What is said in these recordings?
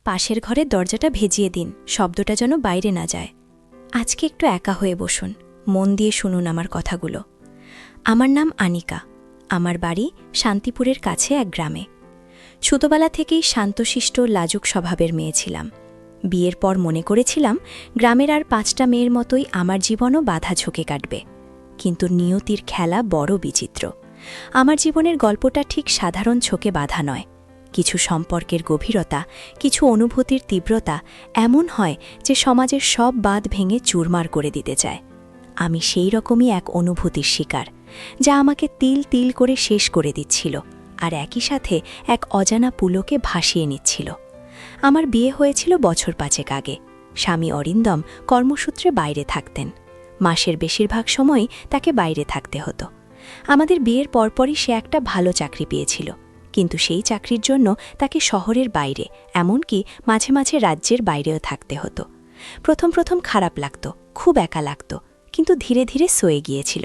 পাশের ঘরের দরজাটা ভেজিয়ে দিন, শব্দটা যেন বাইরে না যায়। আজকে একটু একা হয়ে বসুন, মন দিয়ে শুনুন আমার কথাগুলো। আমার নাম আনিকা। আমার বাড়ি শান্তিপুরের কাছে এক গ্রামে। ছোটবেলা থেকেই শান্তশিষ্ট লাজুক স্বভাবের মেয়ে ছিলাম। বিয়ের পর মনে করেছিলাম গ্রামের আর 5টা মেয়ের মতোই আমার জীবনও বাধা ঝোঁকে কাটবে। কিন্তু নিয়তির খেলা বড় বিচিত্র। আমার জীবনের গল্পটা ঠিক সাধারণ ছোকে বাধা নয়। কিছু সম্পর্কের গভীরতা, কিছু অনুভূতির তীব্রতা এমন হয় যে সমাজের সব বাঁধ ভেঙে চুরমার করে দিতে চায়। আমি সেই রকমই এক অনুভূতির শিকার, যা আমাকে তিল তিল করে শেষ করে দিচ্ছিল আর একই সাথে এক অজানা পুলকে ভাসিয়ে নিচ্ছিল। আমার বিয়ে হয়েছিল বছর 5 আগে। স্বামী অরিন্দম কর্মসূত্রে বাইরে থাকতেন। মাসের বেশিরভাগ সময়ই তাকে বাইরে থাকতে হতো। আমাদের বিয়ের পরপরই সে একটা ভালো চাকরি পেয়েছিল, কিন্তু সেই চাকরির জন্য তাকে শহরের বাইরে, এমনকি মাঝে মাঝে রাজ্যের বাইরেও থাকতে হতো। প্রথম প্রথম খারাপ লাগত, খুব একা লাগত, কিন্তু ধীরে ধীরে সয়ে গিয়েছিল।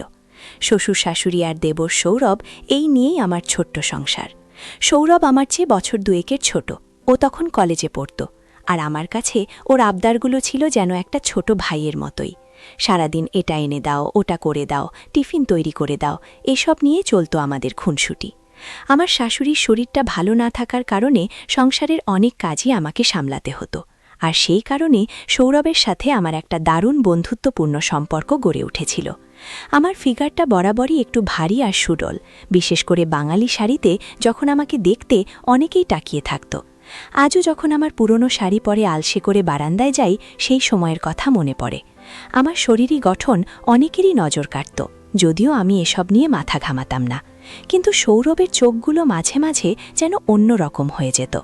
শ্বশুর শাশুড়ি আর দেবর সৌরভ, এই নিয়েই আমার ছোট্ট সংসার। সৌরভ আমার চেয়ে বছর 2 ছোট। ও তখন কলেজে পড়ত, আর আমার কাছে ওর আবদারগুলো ছিল যেন একটা ছোট ভাইয়ের মতোই। সারাদিন এটা এনে দাও, ওটা করে দাও, টিফিন তৈরি করে দাও, এসব নিয়ে চলত আমাদের খুনসুটি। আমার শাশুড়ির শরীরটা ভালো না থাকার কারণে সংসারের অনেক কাজই আমাকে সামলাতে হতো, আর সেই কারণে সৌরভের সাথে আমার একটা দারুণ বন্ধুত্বপূর্ণ সম্পর্ক গড়ে উঠেছিল। আমার ফিগারটা বরাবরই একটু ভারী আর সুডল, বিশেষ করে বাঙালি শাড়িতে যখন আমাকে দেখতে অনেকেই তাকিয়ে থাকত। আজও যখন আমার পুরনো শাড়ি পরে আলসে করে বারান্দায় যাই, সেই সময়ের কথা মনে পড়ে। আমার শরীরী গঠন অনেকেরই নজর কাটত, যদিও আমি এসব নিয়ে মাথা ঘামাতাম না। কিন্তু সৌরভের চোখগুলো মাঝে মাঝে যেন অন্য রকম হয়ে যেত।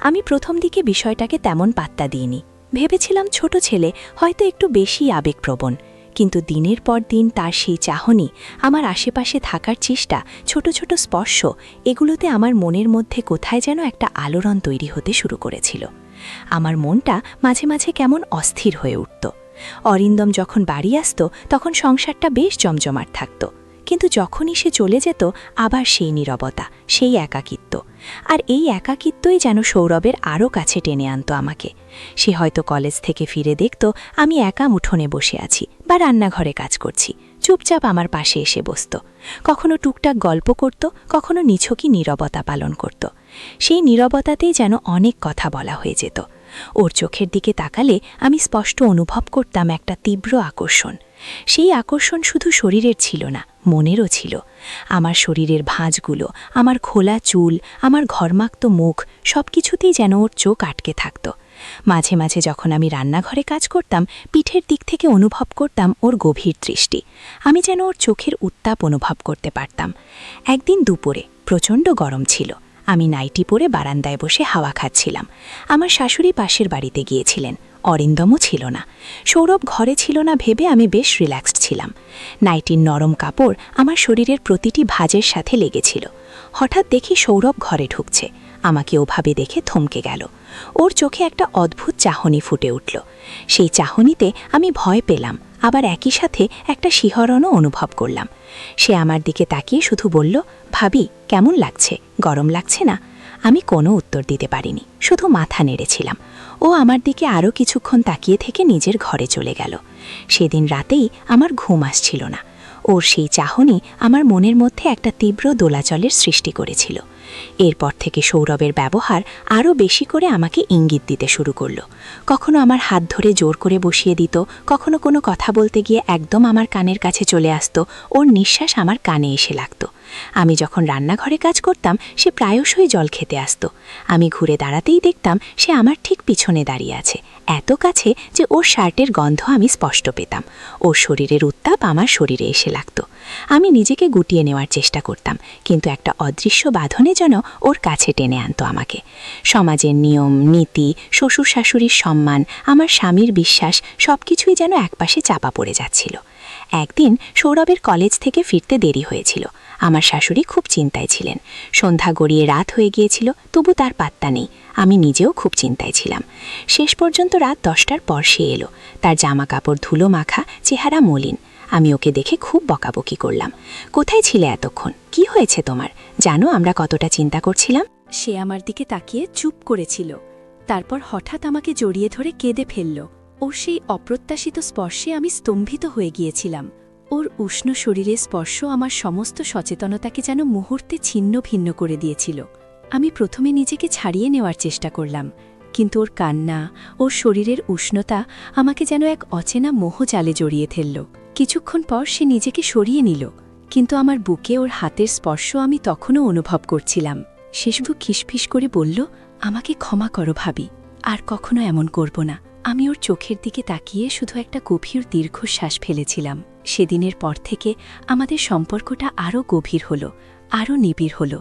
আমি প্রথম দিকে বিষয়টাকে তেমন পাত্তা দিইনি, ভেবেছিলাম ছোট ছেলে, হয়তো একটু বেশি আবেগপ্রবণ। কিন্তু দিনের পর দিন তার সেই চাহনি, আমার আশেপাশে থাকার চেষ্টা, ছোট ছোট স্পর্শ, এগুলোতে আমার মনের মধ্যে কোথায় যেন একটা আলোড়ন তৈরি হতে শুরু করেছিল। আমার মনটা মাঝে মাঝে কেমন অস্থির হয়ে উঠত। অরিন্দম যখন বাড়ি আসত তখন সংসারটা বেশ জমজমাট থাকত, কিন্তু যখনই সে চলে যেত আবার সেই নীরবতা, সেই একাকিত্ব। আর এই একাকিত্বই যেন সৌরভের আরও কাছে টেনে আনত আমাকে। সে হয়তো কলেজ থেকে ফিরে দেখত আমি একা উঠোনে বসে আছি বা রান্নাঘরে কাজ করছি, চুপচাপ আমার পাশে এসে বসত। কখনো টুকটাক গল্প করত, কখনো নিছকই নীরবতা পালন করত। সেই নীরবতাতেই যেন অনেক কথা বলা হয়ে যেত। ওর চোখের দিকে তাকালে আমি স্পষ্ট অনুভব করতাম একটা তীব্র আকর্ষণ। সেই আকর্ষণ শুধু শরীরের ছিল না, মনেরও ছিল। আমার শরীরের ভাঁজগুলো, আমার খোলা চুল, আমার ঘর্মাক্ত মুখ, সবকিছুতেই যেন ওর চোখ আটকে থাকত। মাঝে মাঝে যখন আমি রান্নাঘরে কাজ করতাম, পিঠের দিক থেকে অনুভব করতাম ওর গভীর দৃষ্টি। আমি যেন ওর চোখের উত্তাপ অনুভব করতে পারতাম। একদিন দুপুরে প্রচণ্ড গরম ছিল। আমি নাইটি পরে বারান্দায় বসে হাওয়া খাচ্ছিলাম। আমার শাশুড়ি পাশের বাড়িতে গিয়েছিলেন, অরিন্দমও ছিল না। সৌরভ ঘরে ছিল না ভেবে আমি বেশ রিল্যাক্সড ছিলাম। নাইটির নরম কাপড় আমার শরীরের প্রতিটি ভাঁজের সাথে লেগেছিল। হঠাৎ দেখি সৌরভ ঘরে ঢুকছে। আমাকে ওভাবে দেখে থমকে গেল। ওর চোখে একটা অদ্ভুত চাহনি ফুটে উঠল। সেই চাহনিতে আমি ভয় পেলাম, আবার একই সাথে একটা শিহরণও অনুভব করলাম। সে আমার দিকে তাকিয়ে শুধু বলল, ভাবি কেমন লাগছে, গরম লাগছে না? আমি কোনো উত্তর দিতে পারিনি, শুধু মাথা নেড়েছিলাম। ও আমার দিকে আরও কিছুক্ষণ তাকিয়ে থেকে নিজের ঘরে চলে গেল। সেদিন রাতেই আমার ঘুম আসছিল না। ওর সেই চাহনি আমার মনের মধ্যে একটা তীব্র দোলাচলের সৃষ্টি করেছিল। এরপর থেকে সৌরভের ব্যবহার আরও বেশি করে আমাকে ইঙ্গিত দিতে শুরু করল। কখনো আমার হাত ধরে জোর করে বসিয়ে দিত, কখনো কোনো কথা বলতে গিয়ে একদম আমার কানের কাছে চলে আসতো। ওর নিঃশ্বাস আমার কানে এসে লাগত। আমি যখন রান্নাঘরে কাজ করতাম সে প্রায়শই জল খেতে আসতো। আমি ঘুরে দাঁড়াতেই দেখতাম সে আমার ঠিক পিছনে দাঁড়িয়ে আছে, এত কাছে যে ওর শার্টের গন্ধ আমি স্পষ্ট পেতাম। ওর শরীরের উত্তাপ আমার শরীরে এসে লাগত। আমি নিজেকে গুটিয়ে নেওয়ার চেষ্টা করতাম, কিন্তু একটা অদৃশ্য বাঁধনে যেন ওর কাছে টেনে আনতো আমাকে। সমাজের নিয়ম নীতি, শ্বশুর শাশুড়ির সম্মান, আমার স্বামীর বিশ্বাস, সবকিছুই যেন একপাশে চাপা পড়ে যাচ্ছিল। একদিন সৌরভের কলেজ থেকে ফিরতে দেরি হয়েছিল। আমার শাশুড়ি খুব চিন্তায় ছিলেন। সন্ধ্যা গড়িয়ে রাত হয়ে গিয়েছিল, তবু তার পাত্তা নেই। আমি নিজেও খুব চিন্তায় ছিলাম। শেষ পর্যন্ত রাত 10টার পর সে এলো। তার জামা কাপড় ধুলো মাখা, চেহারা মলিন। আমি ওকে দেখে খুব বকাবকি করলাম। কোথায় ছিলে এতক্ষণ? কি হয়েছে তোমার? জানো আমরা কতটা চিন্তা করছিলাম? সে আমার দিকে তাকিয়ে চুপ করেছিল। তারপর হঠাৎ আমাকে জড়িয়ে ধরে কেঁদে ফেলল। ওর সেই অপ্রত্যাশিত স্পর্শে আমি স্তম্ভিত হয়ে গিয়েছিলাম। ওর উষ্ণ শরীরের স্পর্শ আমার সমস্ত সচেতনতাকে যেন মুহূর্তে ছিন্ন ভিন্ন করে দিয়েছিল। আমি প্রথমে নিজেকে ছাড়িয়ে নেওয়ার চেষ্টা করলাম, কিন্তু ওর কান্না, ওর শরীরের উষ্ণতা আমাকে যেন এক অচেনা মোহজালে জড়িয়ে ফেলল। কিছুক্ষণ পর সে নিজেকে সরিয়ে নিল, কিন্তু আমার বুকে ওর হাতের স্পর্শ আমি তখনও অনুভব করছিলাম। সে শুধু খিসফিস করে বলল, আমাকে ক্ষমা করো ভাবি, আর কখনো এমন করব না। আমি ওর চোখের দিকে তাকিয়ে শুধু একটা গভীর দীর্ঘশ্বাস ফেলেছিলাম। সেদিনের পর থেকে আমাদের সম্পর্কটা আরও গভীর হল, আরও নিবিড় হল,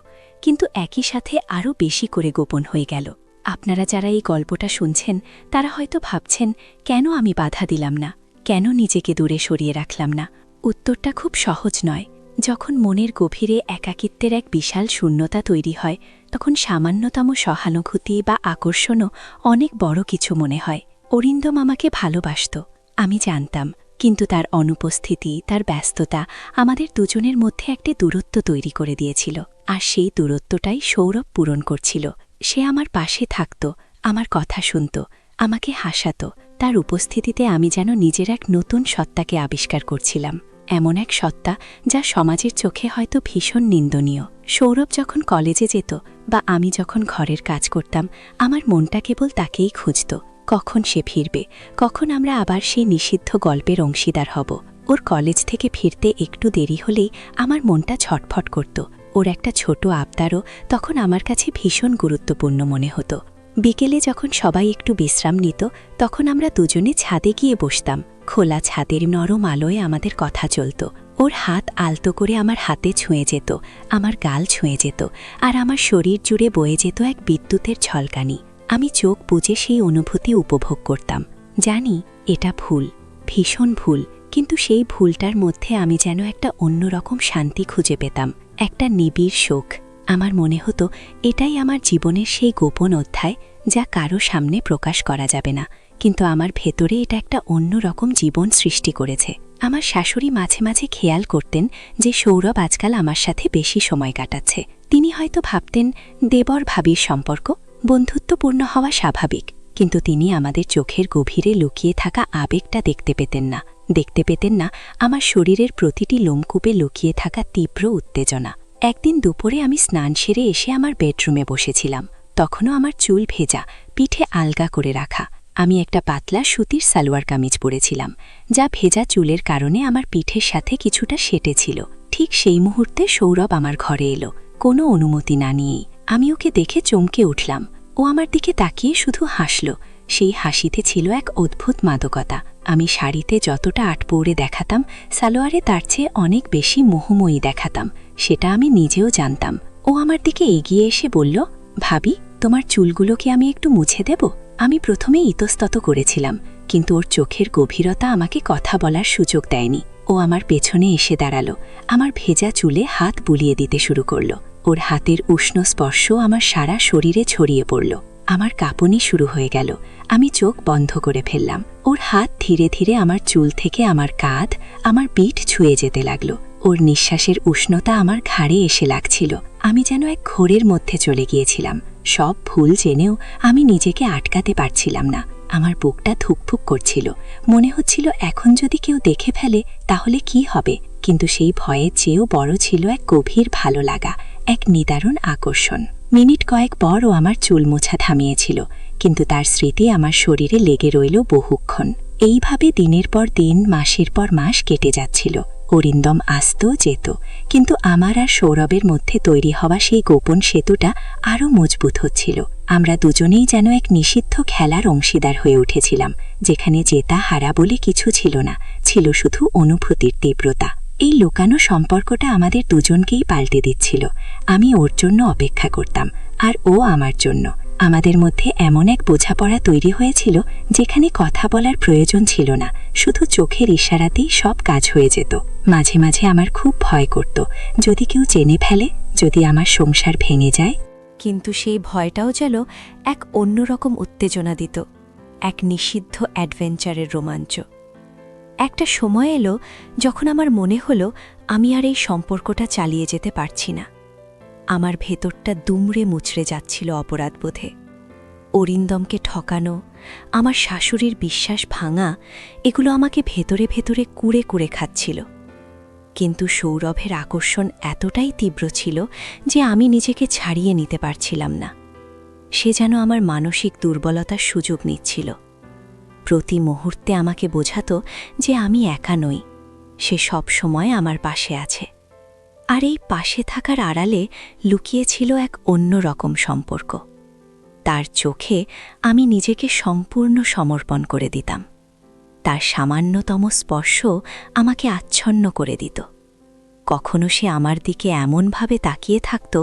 কিন্তু একই সাথে আরও বেশি করে গোপন হয়ে গেল। আপনারা যারা এই গল্পটা শুনছেন তারা হয়তো ভাবছেন, কেন আমি বাধা দিলাম না, কেন নিজেকে দূরে সরিয়ে রাখলাম না? উত্তরটা খুব সহজ নয়। যখন মনের গভীরে একাকিত্বের এক বিশাল শূন্যতা তৈরি হয়, তখন সামান্যতম সহানুভূতি বা আকর্ষণও অনেক বড় কিছু মনে হয়। অরিন্দম আমাকে ভালোবাসত, আমি জানতাম, কিন্তু তার অনুপস্থিতি, তার ব্যস্ততা আমাদের দুজনের মধ্যে একটি দূরত্ব তৈরি করে দিয়েছিল। আর সেই দূরত্বটাই সৌরভ পূরণ করছিল। সে আমার পাশে থাকত, আমার কথা শুনত, আমাকে হাসাত। তার উপস্থিতিতে আমি যেন নিজের এক নতুন সত্তাকে আবিষ্কার করছিলাম, এমন এক সত্তা যা সমাজের চোখে হয়তো ভীষণ নিন্দনীয়। সৌরভ যখন কলেজে যেত বা আমি যখন ঘরের কাজ করতাম, আমার মনটা কেবল তাকেই খুঁজত। কখন সে ফিরবে, কখন আমরা আবার সেই নিষিদ্ধ গল্পের অংশীদার হব। ওর কলেজ থেকে ফিরতে একটু দেরি হলেই আমার মনটা ছটফট করত। ওর একটা ছোট আবদারও তখন আমার কাছে ভীষণ গুরুত্বপূর্ণ মনে হতো। বিকেলে যখন সবাই একটু বিশ্রাম নিত, তখন আমরা দুজনে ছাদে গিয়ে বসতাম। খোলা ছাদের নরম আলোয় আমাদের কথা চলত। ওর হাত আলতো করে আমার হাতে ছুঁয়ে যেত, আমার গাল ছুঁয়ে যেত, আর আমার শরীর জুড়ে বয়ে যেত এক বিদ্যুতের ঝলকানি। আমি চোখ বুজে সেই অনুভূতি উপভোগ করতাম। জানি এটা ভুল, ভীষণ ভুল, কিন্তু সেই ভুলটার মধ্যে আমি যেন একটা অন্যরকম শান্তি খুঁজে পেতাম, একটা নিবিড় শোক। আমার মনে হতো এটাই আমার জীবনের সেই গোপন অধ্যায়, যা কারো সামনে প্রকাশ করা যাবে না, কিন্তু আমার ভেতরে এটা একটা অন্যরকম জীবন সৃষ্টি করেছে। আমার শাশুড়ি মাঝে মাঝে খেয়াল করতেন যে সৌরভ আজকাল আমার সাথে বেশি সময় কাটাচ্ছে। তিনি হয়তো ভাবতেন দেবর ভাবির সম্পর্ক বন্ধুত্বপূর্ণ হওয়া স্বাভাবিক, কিন্তু তিনি আমাদের চোখের গভীরে লুকিয়ে থাকা আবেগটা দেখতে পেতেন না আমার শরীরের প্রতিটি লোমকূপে লুকিয়ে থাকা তীব্র উত্তেজনা। একদিন দুপুরে আমি স্নান সেরে এসে আমার বেডরুমে বসেছিলাম। তখনও আমার চুল ভেজা, পিঠে আলগা করে রাখা। আমি একটা পাতলা সুতির সালোয়ার কামিজ পরেছিলাম, যা ভেজা চুলের কারণে আমার পিঠের সাথে কিছুটা সেটেছিল। ঠিক সেই মুহূর্তে সৌরভ আমার ঘরে এলো, কোনো অনুমতি না নিয়েই। আমি ওকে দেখে চমকে উঠলাম। ও আমার দিকে তাকিয়ে শুধু হাসল। সেই হাসিতে ছিল এক অদ্ভুত মাদকতা। আমি শাড়িতে যতটা আটপৌড়ে দেখাতাম, সালোয়ারে তার চেয়ে অনেক বেশি মোহময়ী দেখাতাম, সেটা আমি নিজেও জানতাম। ও আমার দিকে এগিয়ে এসে বলল, ভাবি, তোমার চুলগুলো কি আমি একটু মুছে দেব? আমি প্রথমে ইতস্তত করেছিলাম, কিন্তু ওর চোখের গভীরতা আমাকে কথা বলার সুযোগ দেয়নি। ও আমার পেছনে এসে দাঁড়ালো, আমার ভেজা চুলে হাত বুলিয়ে দিতে শুরু করল। ওর হাতের উষ্ণ স্পর্শ আমার সারা শরীরে ছড়িয়ে পড়ল। আমার কাঁপুনি শুরু হয়ে গেল। আমি চোখ বন্ধ করে ফেললাম। ওর হাত ধীরে ধীরে আমার চুল থেকে আমার কাঁধ, আমার পিঠ ছুঁয়ে যেতে লাগল। ওর নিঃশ্বাসের উষ্ণতা আমার ঘাড়ে এসে লাগছিল। আমি যেন এক ঘোরের মধ্যে চলে গিয়েছিলাম। সব ভুল জেনেও আমি নিজেকে আটকাতে পারছিলাম না। আমার বুকটা ধুকফুক করছিল। মনে হচ্ছিল এখন যদি কেউ দেখে ফেলে তাহলে কি হবে, কিন্তু সেই ভয়ের চেয়েও বড় ছিল এক গভীর ভালো লাগা, এক নিদারুণ আকর্ষণ। মিনিট কয়েক পর ও আমার চুল মোছা থামিয়েছিল, কিন্তু তার স্মৃতি আমার শরীরে লেগে রইল বহুক্ষণ। এইভাবে দিনের পর দিন, মাসের পর মাস কেটে যাচ্ছিল। অরিন্দম আসত যেত, কিন্তু আমার আর সৌরভের মধ্যে তৈরি হওয়া সেই গোপন সেতুটা আরও মজবুত হচ্ছিল। আমরা দুজনেই যেন এক নিষিদ্ধ খেলার অংশীদার হয়ে উঠেছিলাম, যেখানে জেতা হারা বলে কিছু ছিল না, ছিল শুধু অনুভূতির তীব্রতা। এই লুকানো সম্পর্কটা আমাদের দুজনকেই পাল্টে দিচ্ছিল। আমি ওর জন্য অপেক্ষা করতাম, আর ও আমার জন্য। আমাদের মধ্যে এমন এক বোঝাপড়া তৈরি হয়েছিল যেখানে কথা বলার প্রয়োজন ছিল না, শুধু চোখের ইশারাতেই সব কাজ হয়ে যেত। মাঝে মাঝে আমার খুব ভয় করত, যদি কেউ জেনে ফেলে, যদি আমার সংসার ভেঙে যায়। কিন্তু সেই ভয়টাও যেন এক অন্যরকম উত্তেজনা দিত, এক নিষিদ্ধ অ্যাডভেঞ্চারের রোমাঞ্চ। একটা সময় এলো যখন আমার মনে হলো আমি আর এই সম্পর্কটা চালিয়ে যেতে পারছি না। আমার ভেতরটা দুমড়ে মুচড়ে যাচ্ছিল অপরাধবোধে। অরিন্দমকে ঠকানো, আমার শাশুড়ির বিশ্বাস ভাঙা, এগুলো আমাকে ভেতরে ভেতরে কুড়ে কুড়ে খাচ্ছিল। কিন্তু সৌরভের আকর্ষণ এতটাই তীব্র ছিল যে আমি নিজেকে ছাড়িয়ে নিতে পারছিলাম না। সে যেন আমার মানসিক দুর্বলতার সুযোগ নিচ্ছিল। প্রতি মুহূর্তে আমাকে বোঝাতো যে আমি একা নই, সে সব সময় আমার পাশে আছে। আর এই পাশে থাকার আড়ালে লুকিয়ে ছিল এক অন্য রকম সম্পর্ক। তার চোখে আমি নিজেকে সম্পূর্ণ সমর্পণ করে দিতাম। তার সামান্যতম স্পর্শ আমাকে আচ্ছন্ন করে দিত। কখনো সে আমার দিকে এমনভাবে তাকিয়ে থাকত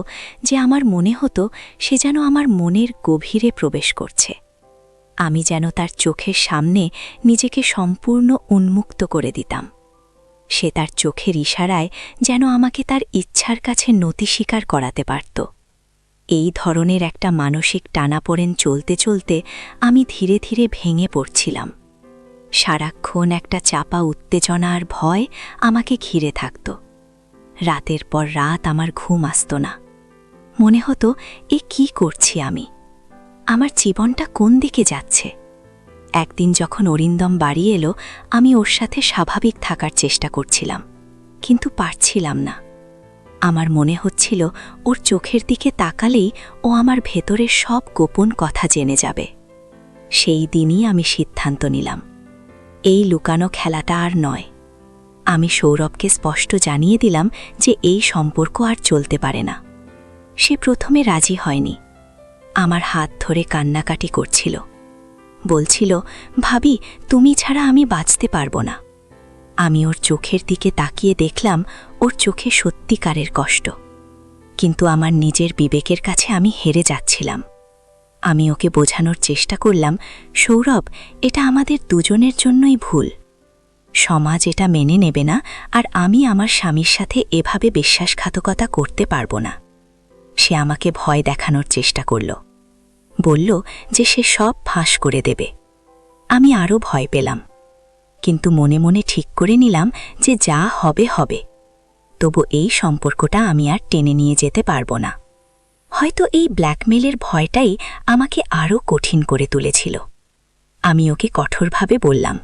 যে আমার মনে হতো সে যেন আমার মনের গভীরে প্রবেশ করছে। আমি যেন তার চোখের সামনে নিজেকে সম্পূর্ণ উন্মুক্ত করে দিতাম। সে তার চোখের ইশারায় যেন আমাকে তার ইচ্ছার কাছে নতি স্বীকার করাতে পারত। এই ধরনের একটা মানসিক টানাপোড়েন চলতে চলতে আমি ধীরে ধীরে ভেঙে পড়ছিলাম। সারাক্ষণ একটা চাপা উত্তেজনা আর ভয় আমাকে ঘিরে থাকত। রাতের পর রাত আমার ঘুম আসত না। মনে হতো এ কি করছি আমি, আমার জীবনটা কোন দিকে যাচ্ছে। একদিন যখন অরিন্দম বাড়ি এলো, আমি ওর সাথে স্বাভাবিক থাকার চেষ্টা করছিলাম, কিন্তু পারছিলাম না। আমার মনে হচ্ছিল ওর চোখের দিকে তাকালেই ও আমার ভেতরের সব গোপন কথা জেনে যাবে। সেই দিনই আমি সিদ্ধান্ত নিলাম, এই লুকানো খেলাটা আর নয়। আমি সৌরভকে স্পষ্ট জানিয়ে দিলাম যে এই সম্পর্ক আর চলতে পারে না। সে প্রথমে রাজি হয়নি। আমার হাত ধরে কান্নাকাটি করছিল, বলছিল, ভাবি, তুমি ছাড়া আমি বাঁচতে পারব না। আমি ওর চোখের দিকে তাকিয়ে দেখলাম ওর চোখে সত্যিকারের কষ্ট। কিন্তু আমার নিজের বিবেকের কাছে আমি হেরে যাচ্ছিলাম। আমি ওকে বোঝানোর চেষ্টা করলাম, সৌরভ, এটা আমাদের দুজনের জন্যই ভুল। সমাজ এটা মেনে নেবে না, আর আমি আমার স্বামীর সাথে এভাবে বিশ্বাসঘাতকতা করতে পারব না। সে আমাকে ভয় দেখানোর চেষ্টা করল, বলল যে সে সব ফাঁস করে দেবে। আমি আরও ভয় পেলাম, কিন্তু মনে মনে ঠিক করে নিলাম যে যা হবে হবে। তবু এই সম্পর্কটা আমি আর টেনে নিয়ে যেতে পারব না। হয়তো এই ব্ল্যাকমেলের ভয়টাই আমাকে আরও কঠিন করে তুলেছিল। আমি ওকে কঠোরভাবে বললাম,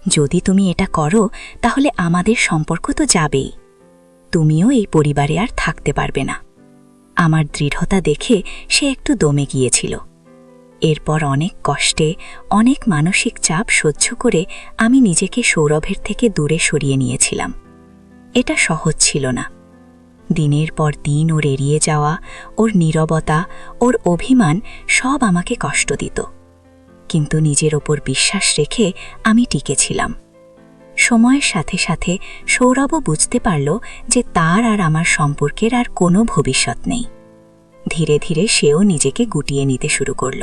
যদি তুমি এটা করো তাহলে আমাদের সম্পর্ক তো যাবেই, তুমিও এই পরিবারে আর থাকতে পারবে না। আমার দৃঢ়তা দেখে সে একটু দমে গিয়েছিল। এরপর অনেক কষ্টে, অনেক মানসিক চাপ সহ্য করে আমি নিজেকে সৌরভের থেকে দূরে সরিয়ে নিয়েছিলাম। এটা সহজ ছিল না। দিনের পর দিন ওর এড়িয়ে যাওয়া, ওর নীরবতা, ওর অভিমান সব আমাকে কষ্ট দিত। কিন্তু নিজের ওপর বিশ্বাস রেখে আমি টিকেছিলাম। সময়ের সাথে সাথে সৌরভও বুঝতে পারল যে তার আর আমার সম্পর্কের আর কোনো ভবিষ্যৎ নেই। ধীরে ধীরে সেও নিজেকে গুটিয়ে নিতে শুরু করল।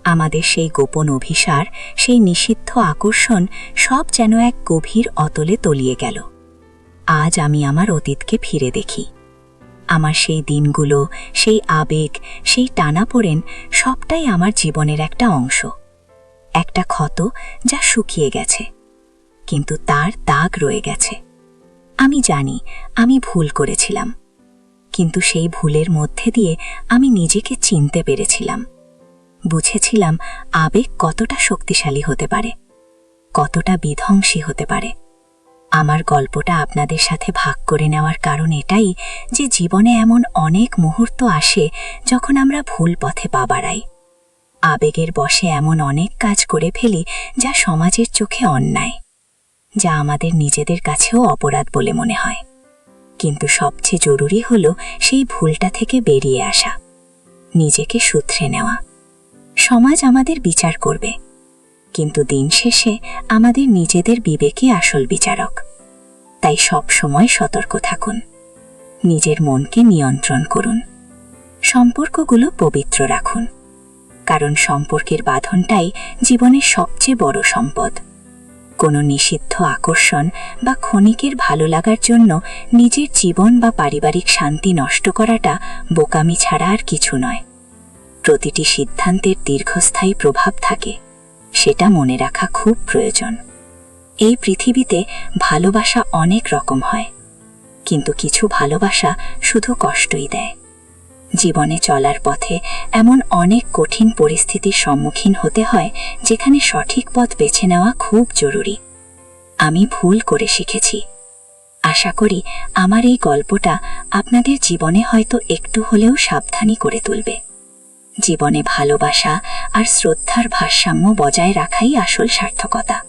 আমাদের সেই গোপন অভিসার, সেই নিষিদ্ধ আকর্ষণ সব যেন এক গভীর অতলে তলিয়ে গেল। আজ আমি আমার অতীতকে ফিরে দেখি। আমার সেই দিনগুলো, সেই আবেগ, সেই টানাপোড়েন সবটাই আমার জীবনের একটা অংশ, একটা ক্ষত যা শুকিয়ে গেছে, কিন্তু তার দাগ রয়ে গেছে। আমি জানি আমি ভুল করেছিলাম, কিন্তু সেই ভুলের মধ্যে দিয়ে আমি নিজেকে চিনতে পেরেছিলাম। বুঝেছিলাম আবেগ কতটা শক্তিশালী হতে পারে, কতটা বিধ্বংসী হতে পারে। আমার গল্পটা আপনাদের সাথে ভাগ করে নেওয়ার কারণ এটাই যে জীবনে এমন অনেক মুহূর্ত আসে যখন আমরা ভুল পথে পা বাড়াই। আবেগের বশে এমন অনেক কাজ করে ফেলি যা সমাজের চোখে অন্যায়, যা আমাদের নিজেদের কাছেও অপরাধ বলে মনে হয়। কিন্তু সবচেয়ে জরুরি হলো সেই ভুলটা থেকে বেরিয়ে আসা, নিজেকে শুধরে নেওয়া। সমাজ আমাদের বিচার করবে, কিন্তু দিন শেষে আমাদের নিজেদের বিবেকই আসল বিচারক। তাই সব সময় সতর্ক থাকুন, নিজের মনকে নিয়ন্ত্রণ করুন, সম্পর্কগুলো পবিত্র রাখুন, কারণ সম্পর্কের বাঁধনটাই জীবনের সবচেয়ে বড় সম্পদ। কোনো নিষিদ্ধ আকর্ষণ বা ক্ষণিকের ভালো লাগার জন্য নিজের জীবন বা পারিবারিক শান্তি নষ্ট করাটা বোকামি ছাড়া আর কিছু নয়। প্রতিটি সিদ্ধান্তের দীর্ঘস্থায়ী প্রভাব থাকে, সেটা মনে রাখা খুব প্রয়োজন। এই পৃথিবীতে ভালোবাসা অনেক রকম হয়, কিন্তু কিছু ভালোবাসা শুধু কষ্টই দেয়। জীবনে চলার পথে এমন অনেক কঠিন পরিস্থিতির সম্মুখীন হতে হয় যেখানে সঠিক পথ বেছে নেওয়া খুব জরুরি। আমি ভুল করে শিখেছি। আশা করি আমার এই গল্পটা আপনাদের জীবনে হয়তো একটু হলেও সাবধানী করে তুলবে। জীবনে ভালোবাসা আর শ্রদ্ধার ভারসাম্য বজায় রাখাই আসল সার্থকতা।